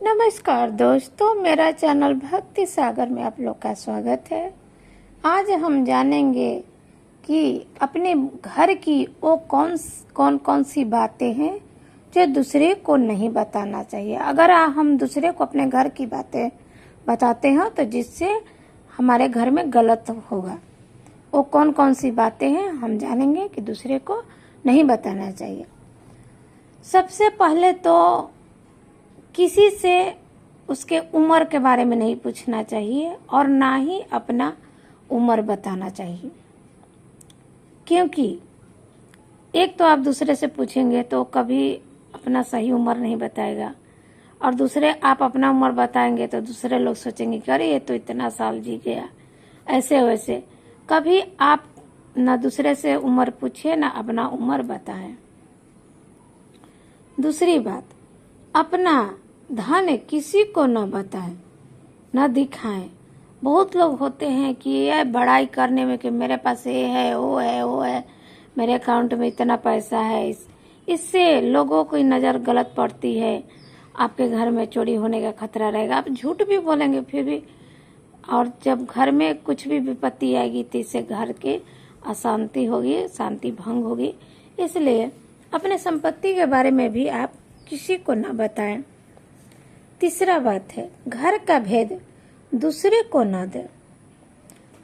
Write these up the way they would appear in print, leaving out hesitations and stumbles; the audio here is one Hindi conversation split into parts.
नमस्कार दोस्तों, मेरा चैनल भक्ति सागर में आप लोग का स्वागत है। आज हम जानेंगे कि अपने घर की वो कौन सी बातें हैं जो दूसरे को नहीं बताना चाहिए। अगर हम दूसरे को अपने घर की बातें बताते हैं तो जिससे हमारे घर में गलत होगा। वो कौन सी बातें हैं हम जानेंगे कि दूसरे को नहीं बताना चाहिए। सबसे पहले तो किसी से उसके उम्र के बारे में नहीं पूछना चाहिए और ना ही अपना उम्र बताना चाहिए, क्योंकि एक तो आप दूसरे से पूछेंगे तो कभी अपना सही उम्र नहीं बताएगा, और दूसरे आप अपना उम्र बताएंगे तो दूसरे लोग सोचेंगे कि अरे ये तो इतना साल जी गया। ऐसे वैसे कभी आप ना दूसरे से उम्र पूछिए ना अपना उम्र बताएं। दूसरी बात, अपना धन किसी को न बताएं, न दिखाएं। बहुत लोग होते हैं कि यह बड़ाई करने में कि मेरे पास ये है वो है, मेरे अकाउंट में इतना पैसा है। इससे लोगों की नज़र गलत पड़ती है। आपके घर में चोरी होने का खतरा रहेगा। आप झूठ भी बोलेंगे फिर भी, और जब घर में कुछ भी विपत्ति आएगी तो इससे घर के अशांति होगी, शांति भंग होगी। इसलिए अपने संपत्ति के बारे में भी आप किसी को न बताएं। तीसरा बात है, घर का भेद दूसरे को न दे।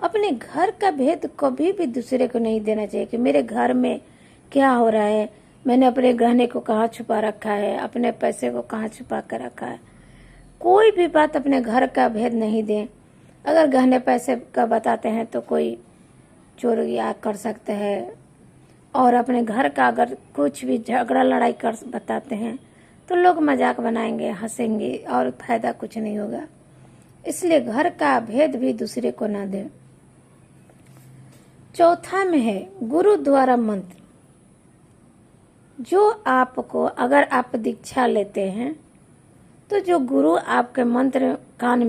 अपने घर का भेद कभी भी दूसरे को नहीं देना चाहिए कि मेरे घर में क्या हो रहा है, मैंने अपने गहने को कहाँ छुपा रखा है, अपने पैसे को कहाँ छुपा कर रखा है। कोई भी बात अपने घर का भेद नहीं दें। अगर गहने पैसे का बताते हैं तो कोई चोरियां कर सकते हैं, और अपने घर का अगर कुछ भी झगड़ा लड़ाई कर बताते हैं तो लोग मजाक बनाएंगे, हंसेंगे और फायदा कुछ नहीं होगा। इसलिए घर का भेद भी दूसरे को ना दे। चौथा में है गुरु द्वारा मंत्र। जो आपको, अगर आप दीक्षा लेते हैं तो जो गुरु आपके मंत्र कान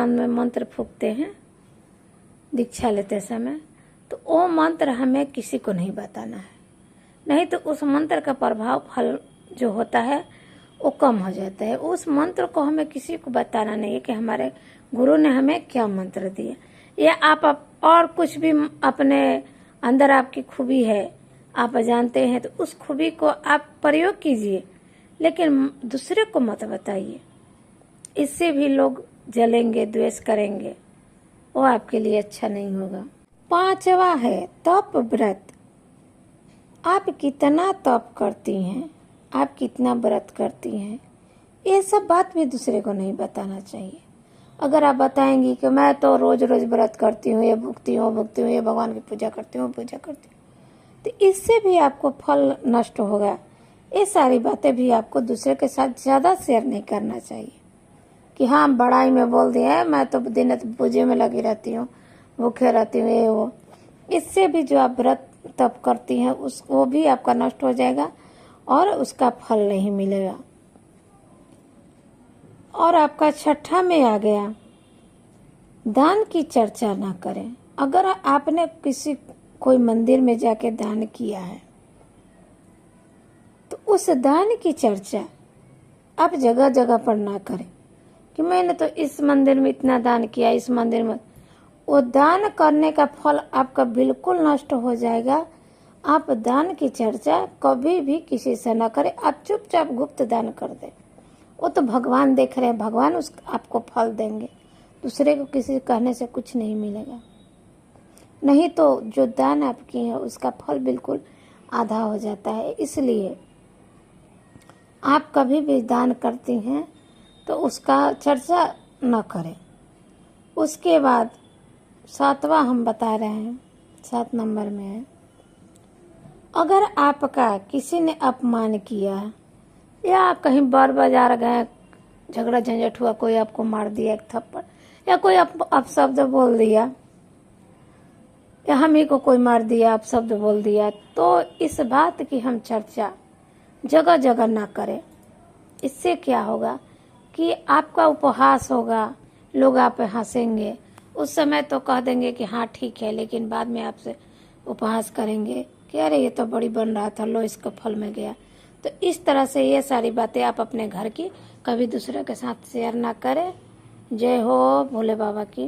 में मंत्र फूंकते हैं दीक्षा लेते समय, तो वो मंत्र हमें किसी को नहीं बताना है। नहीं तो उस मंत्र का प्रभाव फल जो होता है वो कम हो जाता है। उस मंत्र को हमें किसी को बताना नहीं है कि हमारे गुरु ने हमें क्या मंत्र दिया। या आप और कुछ भी अपने अंदर आपकी खूबी है, आप जानते हैं, तो उस खूबी को आप प्रयोग कीजिए, लेकिन दूसरे को मत बताइए। इससे भी लोग जलेंगे, द्वेष करेंगे, वो आपके लिए अच्छा नहीं होगा। पांचवा है तप व्रत। आप कितना तप करती हैं, आप कितना व्रत करती हैं, ये सब बात भी दूसरे को नहीं बताना चाहिए। अगर आप बताएंगी कि मैं तो रोज रोज व्रत करती हूँ, ये भुगती हूँ, ये भगवान की पूजा करती हूँ, तो इससे भी आपको फल नष्ट होगा। ये सारी बातें भी आपको दूसरे के साथ ज़्यादा शेयर नहीं करना चाहिए कि हाँ बड़ाई में बोल दिया है, मैं तो दिन पूजे में लगी रहती हूँ, भूखे रहती हूँ, ये वो। इससे भी जो आप व्रत तप करती हैं वो भी आपका नष्ट हो जाएगा और उसका फल नहीं मिलेगा। और आपका छठा में आ गया, दान की चर्चा ना करें। अगर आपने कोई मंदिर में जाके दान किया है तो उस दान की चर्चा आप जगह जगह पर ना करें कि मैंने तो इस मंदिर में इतना दान किया, इस मंदिर में। वो दान करने का फल आपका बिल्कुल नष्ट हो जाएगा। आप दान की चर्चा कभी भी किसी से न करें। आप चुपचाप गुप्त दान कर दें। वो तो भगवान देख रहे हैं, भगवान आपको फल देंगे। दूसरे को किसी कहने से कुछ नहीं मिलेगा। नहीं तो जो दान आप किए हैं उसका फल बिल्कुल आधा हो जाता है। इसलिए आप कभी भी दान करती हैं तो उसका चर्चा न करें। उसके बाद सातवां हम बता रहे हैं, 7 नंबर में है, अगर आपका किसी ने अपमान किया या कहीं बार बाजार गए, झगड़ा झंझट हुआ, कोई आपको मार दिया एक थप्पड़, या कोई अपशब्द बोल दिया, या हम ही को कोई मार दिया, अपशब्द बोल दिया, तो इस बात की हम चर्चा जगह जगह ना करें। इससे क्या होगा कि आपका उपहास होगा, लोग आप पे हंसेंगे। उस समय तो कह देंगे कि हाँ ठीक है, लेकिन बाद में आपसे उपहास करेंगे कि अरे ये तो बड़ी बन रहा था, लो इसका फल में गया। तो इस तरह से ये सारी बातें आप अपने घर की कभी दूसरे के साथ शेयर ना करें। जय हो भोले बाबा की।